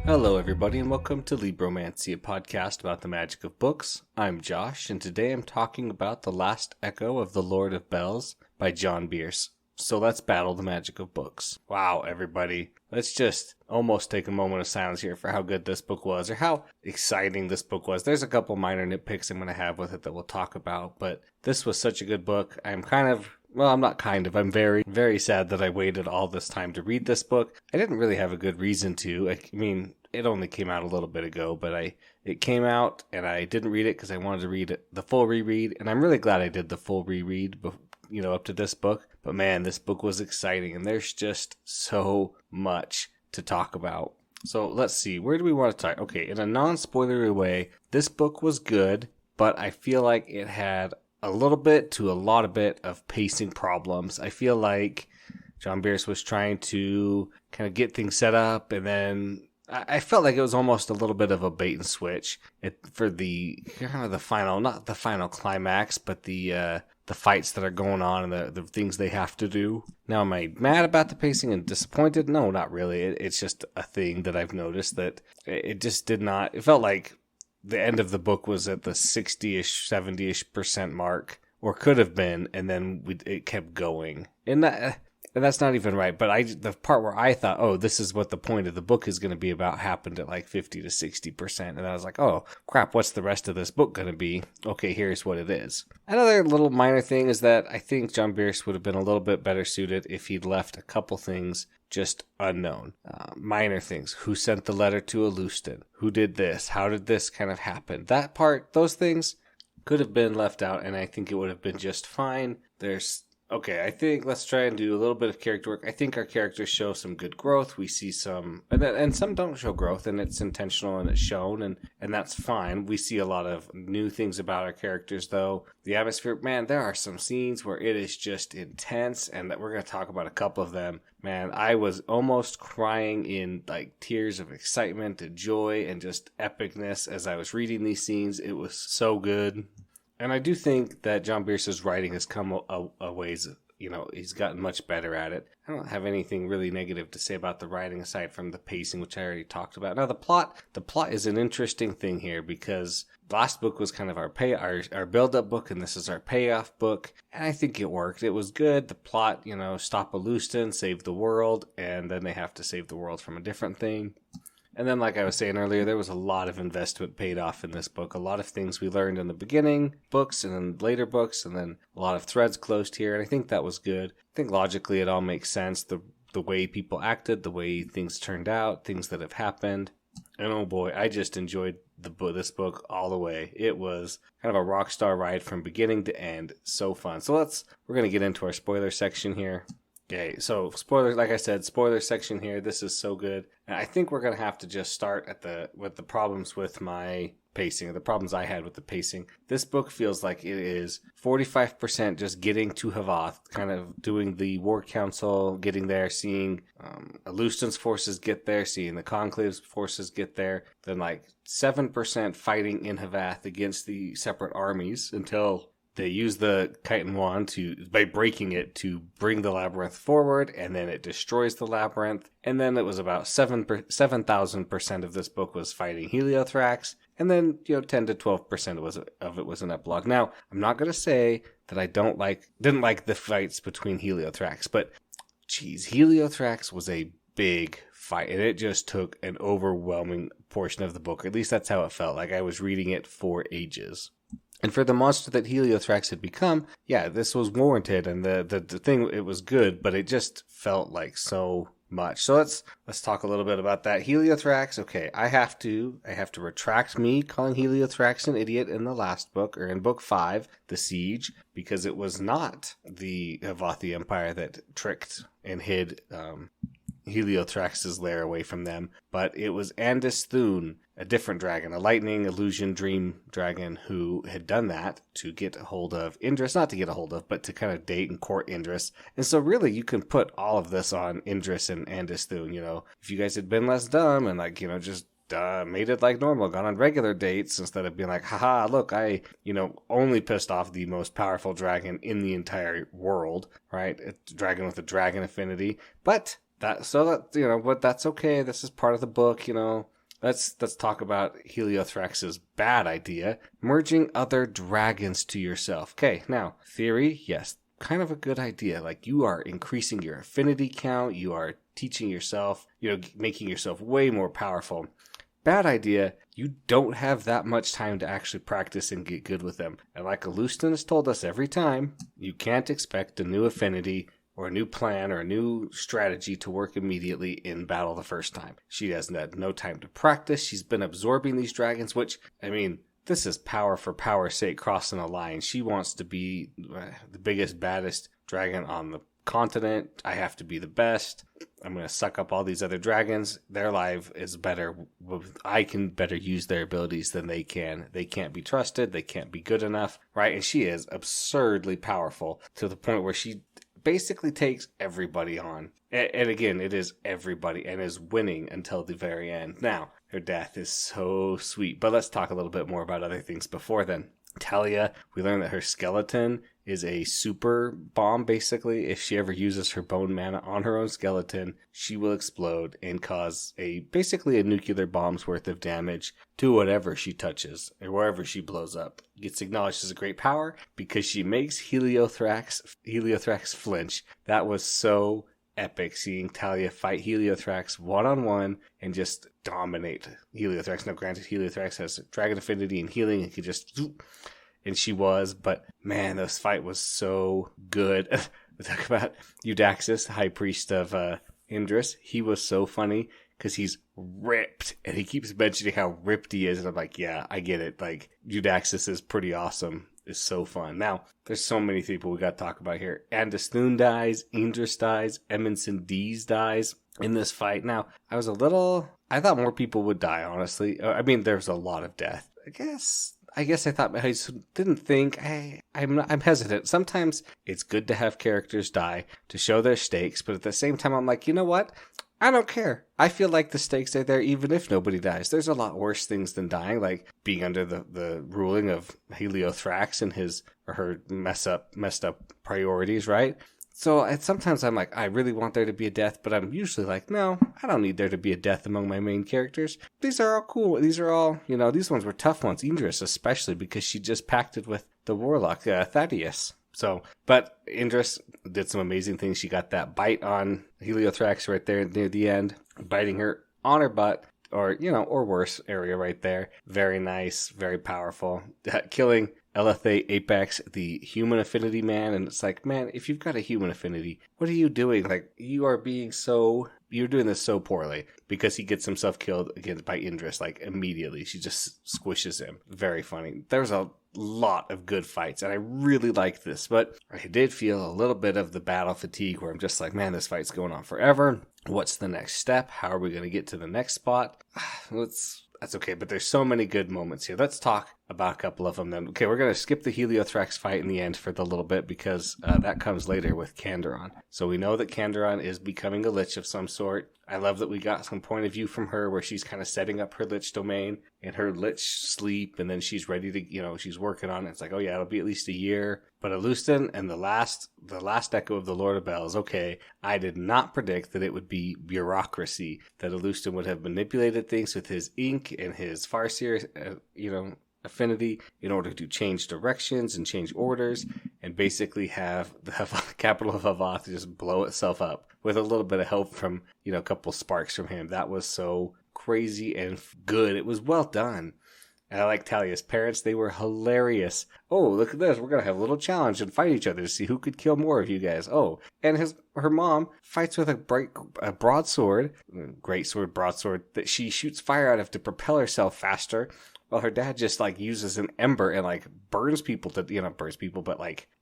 Hello, everybody, and welcome to Libromancy, a podcast about the magic of books. I'm Josh, and today I'm talking about The Last Echo of the Lord of Bells by John Bierce. So let's battle the magic of books. Wow, everybody. Let's just almost take a moment of silence here for how good this book was, or how exciting this book was. There's a couple minor nitpicks I'm going to have with it that we'll talk about, but this was such a good book. I'm very, very sad that I waited all this time to read this book. I didn't really have a good reason to. I mean, it only came out a little bit ago, but it came out and I didn't read it because I wanted to read it, the full reread, and I'm really glad I did the full reread, up to this book. But man, this book was exciting, and there's just so much to talk about. So let's see, where do we want to start? Okay, in a non-spoilery way, this book was good, but I feel like it had a little bit to a lot of bit of pacing problems. I feel like John Bierce was trying to kind of get things set up, and then I felt like it was almost a little bit of a bait and switch for the kind of the final, not the final climax, but the fights that are going on and the things they have to do. Now, am I mad about the pacing and disappointed? No, not really. It's just a thing that I've noticed that it just did not. It felt like the end of the book was at the 60-ish, 70-ish% mark, or could have been, and then it kept going. And that's not even right, but the part where I thought, oh, this is what the point of the book is going to be about, happened at like 50 to 60%. And I was like, oh, crap, what's the rest of this book going to be? Okay, here's what it is. Another little minor thing is that I think John Bierce would have been a little bit better suited if he'd left a couple things just unknown. Minor things. Who sent the letter to Alustin? Who did this? How did this kind of happen? That part, those things could have been left out, and I think it would have been just fine. Okay, I think let's try and do a little bit of character work. I think our characters show some good growth. We see some, and some don't show growth, and it's intentional and it's shown, and that's fine. We see a lot of new things about our characters, though. The atmosphere, man, there are some scenes where it is just intense, and that we're going to talk about a couple of them. Man, I was almost crying in like tears of excitement and joy and just epicness as I was reading these scenes. It was so good. And I do think that John Bierce's writing has come a ways, he's gotten much better at it. I don't have anything really negative to say about the writing aside from the pacing, which I already talked about. Now, the plot is an interesting thing here because last book was kind of our build-up book, and this is our payoff book. And I think it worked. It was good. The plot, stop Alustin, save the world, and then they have to save the world from a different thing. And then, like I was saying earlier, there was a lot of investment paid off in this book. A lot of things we learned in the beginning books and then later books, and then a lot of threads closed here. And I think that was good. I think logically it all makes sense. The way people acted, the way things turned out, things that have happened. And oh boy, I just enjoyed this book all the way. It was kind of a rock star ride from beginning to end. So fun. So we're going to get into our spoiler section here. Okay, so spoilers, like I said, spoiler section here. This is so good. And I think we're going to have to just start with the problems with my pacing, the problems I had with the pacing. This book feels like it is 45% just getting to Havath, kind of doing the War Council, getting there, seeing Alustin's forces get there, seeing the Conclave's forces get there, then like 7% fighting in Havath against the separate armies until they use the chitin wand by breaking it to bring the labyrinth forward, and then it destroys the labyrinth. And then it was about 7,000% of this book was fighting Heliothrax, and then 10 to 12% of it was an epilogue. Now, I'm not going to say that I didn't like the fights between Heliothrax, but geez, Heliothrax was a big fight, and it just took an overwhelming portion of the book. At least that's how it felt. Like I was reading it for ages. And for the monster that Heliothrax had become, yeah, this was warranted, and the thing, it was good, but it just felt like so much. So let's talk a little bit about that. Heliothrax, okay, I have to retract me calling Heliothrax an idiot in the last book, or in book 5, The Siege, because it was not the Havathi Empire that tricked and hid Heliothrax's lair away from them, but it was Andis Thune, a different dragon, a lightning illusion dream dragon who had done that to get a hold of Indris, not to get a hold of, but to kind of date and court Indris. And so really you can put all of this on Indris and Andis Thune, if you guys had been less dumb and just made it like normal, gone on regular dates instead of being like, haha, look, I, only pissed off the most powerful dragon in the entire world, right? A dragon with a dragon affinity. But that's okay. This is part of the book, let's talk about Heliothrax's bad idea, merging other dragons to yourself. Okay, now, theory, yes, kind of a good idea. Like, you are increasing your affinity count, you are teaching yourself, making yourself way more powerful. Bad idea, you don't have that much time to actually practice and get good with them. And like Alustin has told us every time, you can't expect a new affinity or a new plan or a new strategy to work immediately in battle the first time. She hasn't had no time to practice. She's been absorbing these dragons, which, I mean, this is power for power's sake crossing a line. She wants to be the biggest, baddest dragon on the continent. I have to be the best. I'm going to suck up all these other dragons. Their life is better. I can better use their abilities than they can. They can't be trusted. They can't be good enough, right? And she is absurdly powerful to the point where she basically takes everybody on. And again, it is everybody and is winning until the very end. Now, her death is so sweet. But let's talk a little bit more about other things before then. Talia, we learned that her skeleton is a super bomb, basically. If she ever uses her bone mana on her own skeleton, she will explode and cause basically a nuclear bomb's worth of damage to whatever she touches or wherever she blows up. Gets acknowledged as a great power because she makes Heliothrax flinch. That was so epic, seeing Talia fight Heliothrax one-on-one and just dominate Heliothrax. Now, granted, Heliothrax has dragon affinity and healing and could just... And she was, but man, this fight was so good. We talk about Eudaxus, high priest of Imdris. He was so funny because he's ripped, and he keeps mentioning how ripped he is. And I'm like, yeah, I get it. Like, Eudaxus is pretty awesome. It's so fun. Now, there's so many people we got to talk about here. Andesthun dies, Imdris dies, Eminson Dees dies in this fight. Now, I thought more people would die, honestly. I mean, there's a lot of death. I guess I thought, I didn't think, I'm hesitant. Sometimes it's good to have characters die to show their stakes, but at the same time, I'm like, you know what? I don't care. I feel like the stakes are there even if nobody dies. There's a lot worse things than dying, like being under the ruling of Heliothrax and his or her messed up priorities, right? So sometimes I'm like, I really want there to be a death, but I'm usually like, no, I don't need there to be a death among my main characters. These are all cool. These are all, these ones were tough ones. Idris especially, because she just pacted with the warlock, Thaddeus. So, but Idris did some amazing things. She got that bite on Heliothrax right there near the end, biting her on her butt, or worse area right there. Very nice, very powerful. Killing Elethe Apex, the human affinity man, and it's like, man, if you've got a human affinity, what are you doing? Like, you're doing this so poorly, because he gets himself killed again by Idris, like, immediately. She just squishes him. Very funny. There's a lot of good fights, and I really like this, but I did feel a little bit of the battle fatigue where I'm just like, man, this fight's going on forever. What's the next step? How are we going to get to the next spot? That's okay, but there's so many good moments here. Let's talk about a couple of them then. Okay, we're going to skip the Heliothrax fight in the end for the little bit because that comes later with Kandaron. So we know that Kandaron is becoming a lich of some sort. I love that we got some point of view from her where she's kind of setting up her lich domain and her lich sleep, and then she's ready to, she's working on it. It's like, oh yeah, it'll be at least a year. But Alustin and the last echo of the Lord of Bells, okay, I did not predict that it would be bureaucracy, that Alustin would have manipulated things with his ink and his Farseer, affinity in order to change directions and change orders and basically have the capital of Havath just blow itself up with a little bit of help from, a couple sparks from him. That was so crazy and good. It was well done. And I like Talia's parents. They were hilarious. Oh, look at this. We're going to have a little challenge and fight each other to see who could kill more of you guys. Oh, and her mom fights with a broadsword, great sword, broadsword, that she shoots fire out of to propel herself faster. Well, her dad just uses an ember and burns people not burns people, but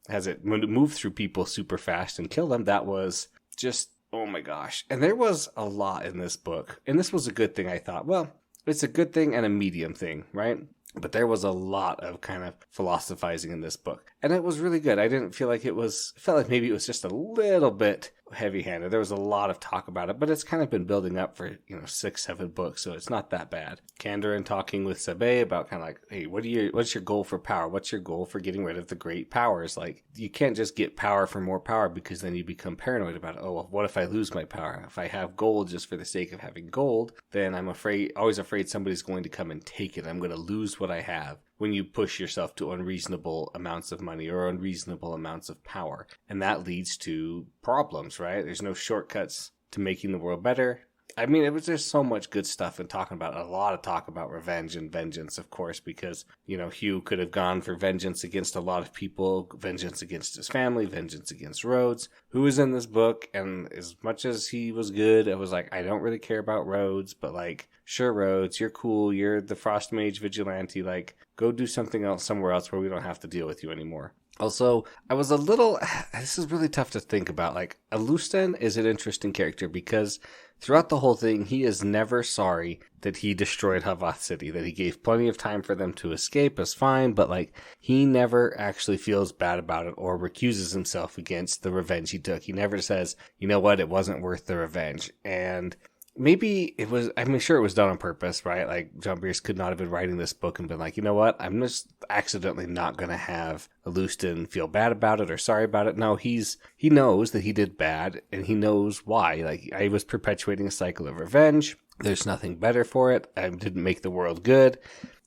has it move through people super fast and kill them. That was just, oh my gosh. And there was a lot in this book. And this was a good thing, I thought. Well, it's a good thing and a medium thing, right? But there was a lot of kind of philosophizing in this book. And it was really good. I didn't feel like felt like maybe it was just a little bit heavy-handed. There was a lot of talk about it, but it's kind of been building up for 6-7 books, so it's not that bad. Kandarin talking with Sabe about kind of like, hey, what's your goal for power? What's your goal for getting rid of the great powers? Like, you can't just get power for more power, because then you become paranoid about it. Oh, well, what if I lose my power? If I have gold just for the sake of having gold, then I'm always afraid somebody's going to come and take it. I'm going to lose what I have when you push yourself to unreasonable amounts of money or unreasonable amounts of power. And that leads to problems, right? There's no shortcuts to making the world better. I mean, it was just so much good stuff and talking about a lot of talk about revenge and vengeance, of course, because, Hugh could have gone for vengeance against a lot of people, vengeance against his family, vengeance against Rhodes, who was in this book. And as much as he was good, I was like, I don't really care about Rhodes, but like, sure, Rhodes, you're cool. You're the Frost Mage vigilante. Like, go do something else somewhere else where we don't have to deal with you anymore. Also, this is really tough to think about. Like, Alustan is an interesting character because throughout the whole thing, he is never sorry that he destroyed Havath City, that he gave plenty of time for them to escape is fine, but like, he never actually feels bad about it or recuses himself against the revenge he took. He never says, you know what, it wasn't worth the revenge. And maybe it was, sure it was done on purpose, right? Like, John Bierce could not have been writing this book and been like, you know what, I'm just accidentally not going to have Alustan feel bad about it or sorry about it. No, he knows that he did bad, and he knows why. Like, I was perpetuating a cycle of revenge. There's nothing better for it. I didn't make the world good,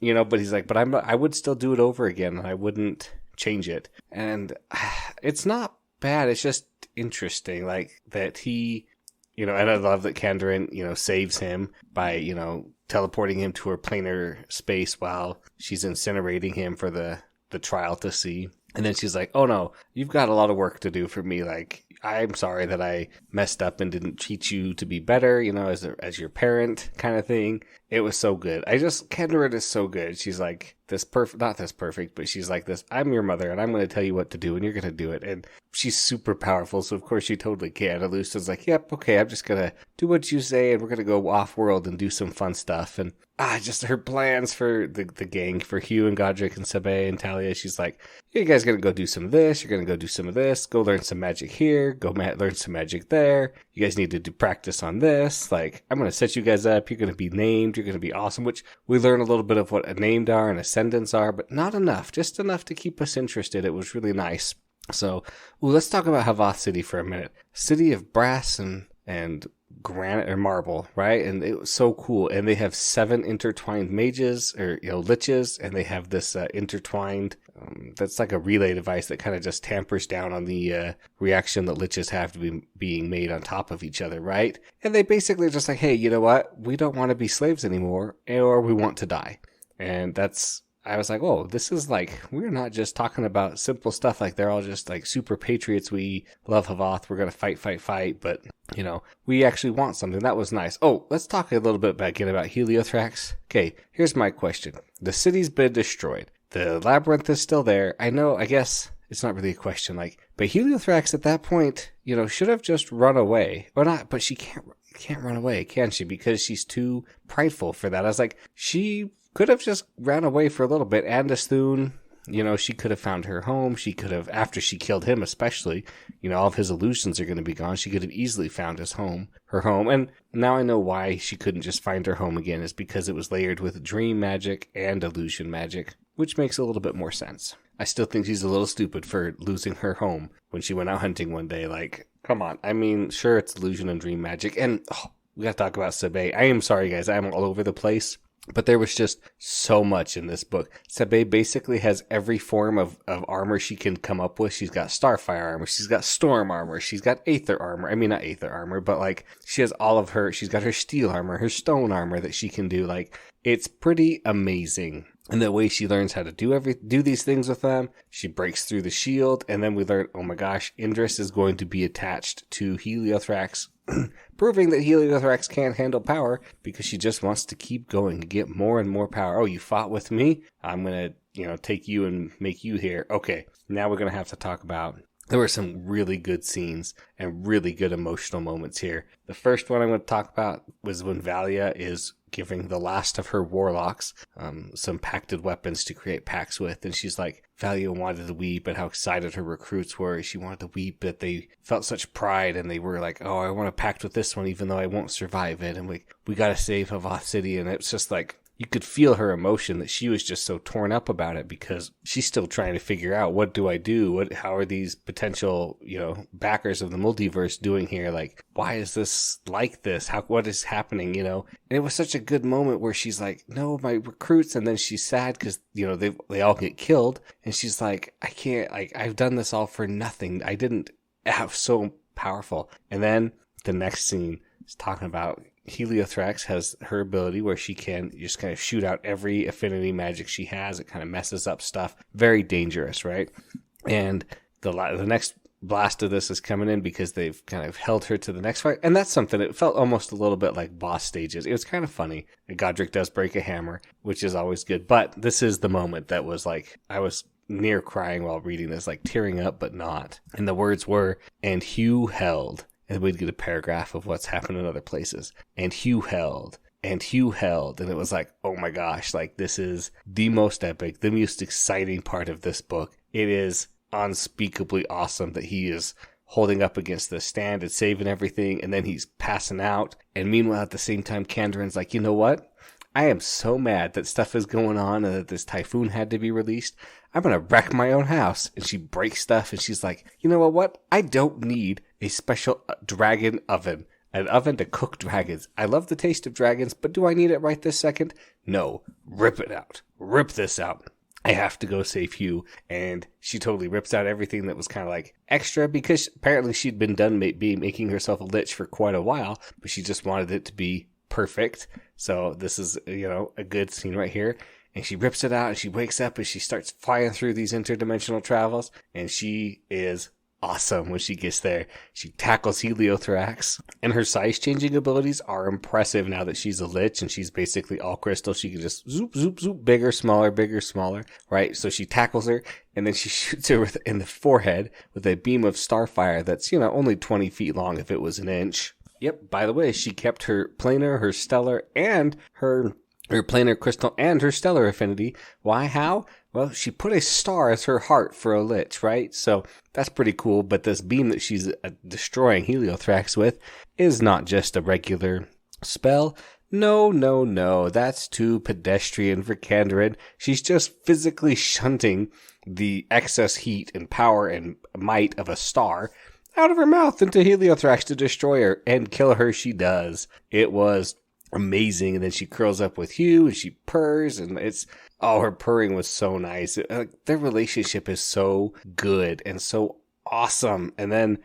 but he's like, but I would still do it over again, and I wouldn't change it. And it's not bad. It's just interesting, like, that he... and I love that Kandarin, saves him by, teleporting him to her planar space while she's incinerating him for the trial to see. And then she's like, oh no, you've got a lot of work to do for me. Like, I'm sorry that I messed up and didn't treat you to be better, as your parent kind of thing. It was so good. Kandarin is so good. She's like not this perfect, but she's like this, I'm your mother and I'm going to tell you what to do and you're going to do it. And she's super powerful. So of course she totally can. And Lucian's like, yep, okay, I'm just going to do what you say and we're going to go off world and do some fun stuff. And just her plans for the gang, for Hugh and Godric and Sabe and Talia. She's like, you guys going to go do some of this. You're going to go do some of this. Go learn some magic here. Go learn some magic there. You guys need to do practice on this. Like, I'm going to set you guys up. You're going to be named. You're going to be awesome, which we learn a little bit of what a named are and ascendants are, but not enough. Just enough to keep us interested. It was really nice. So, let's talk about Havath City for a minute. City of brass and granite or marble, right? And it was so cool. And they have 7 intertwined mages or liches, and they have this intertwined that's like a relay device that kind of just tampers down on the reaction that liches have to be being made on top of each other, right? And they basically just like, hey, you know what, we don't want to be slaves anymore, or we want to die. And I was like, oh, this is like, we're not just talking about simple stuff. Like, they're all just like super patriots. We love Havath. We're going to fight. But, we actually want something. That was nice. Oh, let's talk a little bit again about Heliothrax. Okay, here's my question. The city's been destroyed. The labyrinth is still there. I guess it's not really a question. Like, but Heliothrax at that point, should have just run away. Or not, but she can't run away, can she? Because she's too prideful for that. I was like, she could have just ran away for a little bit. Andasthun, she could have found her home. She could have, after she killed him especially, all of his illusions are going to be gone. She could have easily found her home. And now I know why she couldn't just find her home again, is because it was layered with dream magic and illusion magic, which makes a little bit more sense. I still think she's a little stupid for losing her home when she went out hunting one day. Like, come on. I mean, sure, it's illusion and dream magic. And we got to talk about Sabe. I am sorry, guys. I'm all over the place. But there was just so much in this book. Sabe basically has every form of armor she can come up with. She's got Starfire armor. She's got Storm armor. She's got Aether armor. I mean, not Aether armor, but like, she has all of her. She's got her Steel armor, her Stone armor that she can do. Like, it's pretty amazing. And the way she learns how to do these things with them, she breaks through the shield. And then we learn, oh my gosh, Indris is going to be attached to Heliothrax, proving that Heliothrax can't handle power because she just wants to keep going to get more and more power. Oh, you fought with me? I'm going to, take you and make you here. Okay, now we're going to have to talk about, there were some really good scenes and really good emotional moments here. The first one I'm going to talk about was when Valia is giving the last of her warlocks some pacted weapons to create pacts with. And she's like, Valia wanted to weep at how excited her recruits were. She wanted to weep that they felt such pride and they were like, oh, I want to pact with this one even though I won't survive it. And we got to save Havath City. And it's just like, you could feel her emotion that she was just so torn up about it because she's still trying to figure out, what do I do? How are these potential, backers of the multiverse doing here? Like, why is this like this? what is happening, And it was such a good moment where she's like, no, my recruits. And then she's sad because, they all get killed. And she's like, I can't, I've done this all for nothing. I didn't have so powerful. And then the next scene is talking about Heliothrax has her ability where she can just kind of shoot out every affinity magic she has. It kind of messes up stuff. Very dangerous, right? And the next blast of this is coming in because they've kind of held her to the next fight. And that's something, it felt almost a little bit like boss stages. It was kind of funny. And Godric does break a hammer, which is always good. But this is the moment that was like, I was near crying while reading this, like tearing up, but not. And the words were, and Hugh held. And we'd get a paragraph of what's happened in other places. And Hugh held. And Hugh held. And it was like, oh my gosh, like this is the most epic, the most exciting part of this book. It is unspeakably awesome that he is holding up against the stand and saving everything. And then he's passing out. And meanwhile, at the same time, Kandarin's like, you know what? I am so mad that stuff is going on and that this typhoon had to be released. I'm going to wreck my own house. And she breaks stuff and she's like, you know what? I don't need a special dragon oven. An oven to cook dragons. I love the taste of dragons, but do I need it right this second? No. Rip it out. Rip this out. I have to go save Hugh. And she totally rips out everything that was kind of like extra because apparently she'd been done making herself a lich for quite a while, but she just wanted it to be perfect. So this is, a good scene right here. And she rips it out and she wakes up and she starts flying through these interdimensional travels. And she is awesome when she gets there. She tackles Heliothrax. And her size changing abilities are impressive now that she's a lich and she's basically all crystal. She can just zoop, zoop, zoop, bigger, smaller, right? So she tackles her and then she shoots her in the forehead with a beam of starfire that's, only 20 feet long if it was an inch. Yep, by the way, she kept her planar, her stellar, and her planar crystal and her stellar affinity. Why? How? Well, she put a star as her heart for a lich, right? So that's pretty cool. But this beam that she's destroying Heliothrax with is not just a regular spell. No. That's too pedestrian for Kandarin. She's just physically shunting the excess heat and power and might of a star out of her mouth into Heliothrax to destroy her, and kill her she does. It was amazing. And then she curls up with Hugh and she purrs, and her purring was so nice. Their relationship is so good and so awesome. And then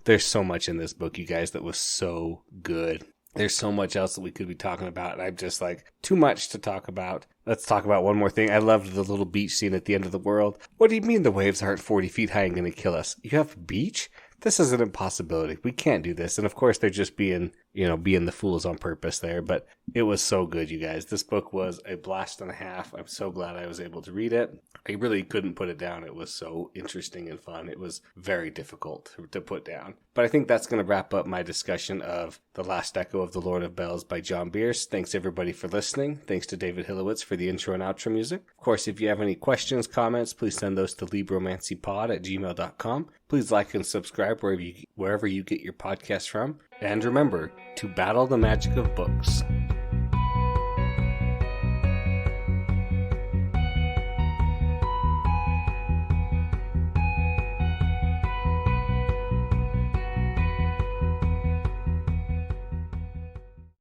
there's so much in this book, you guys, that was so good. There's so much else that we could be talking about, and I'm just like, too much to talk about. Let's talk about one more thing. I loved the little beach scene at the end of the world. What do you mean the waves aren't 40 feet high and going to kill us? You have a beach? This is an impossibility. We can't do this. And of course, they're just being the fools on purpose there. But it was so good, you guys. This book was a blast and a half. I'm so glad I was able to read it. I really couldn't put it down. It was so interesting and fun. It was very difficult to put down. But I think that's going to wrap up my discussion of The Last Echo of the Lord of Bells by John Bierce. Thanks everybody for listening. Thanks to David Hillowitz for the intro and outro music. Of course, if you have any questions, comments, please send those to libromancypod@gmail.com. Please like and subscribe wherever you get your podcasts from. And remember to battle the magic of books.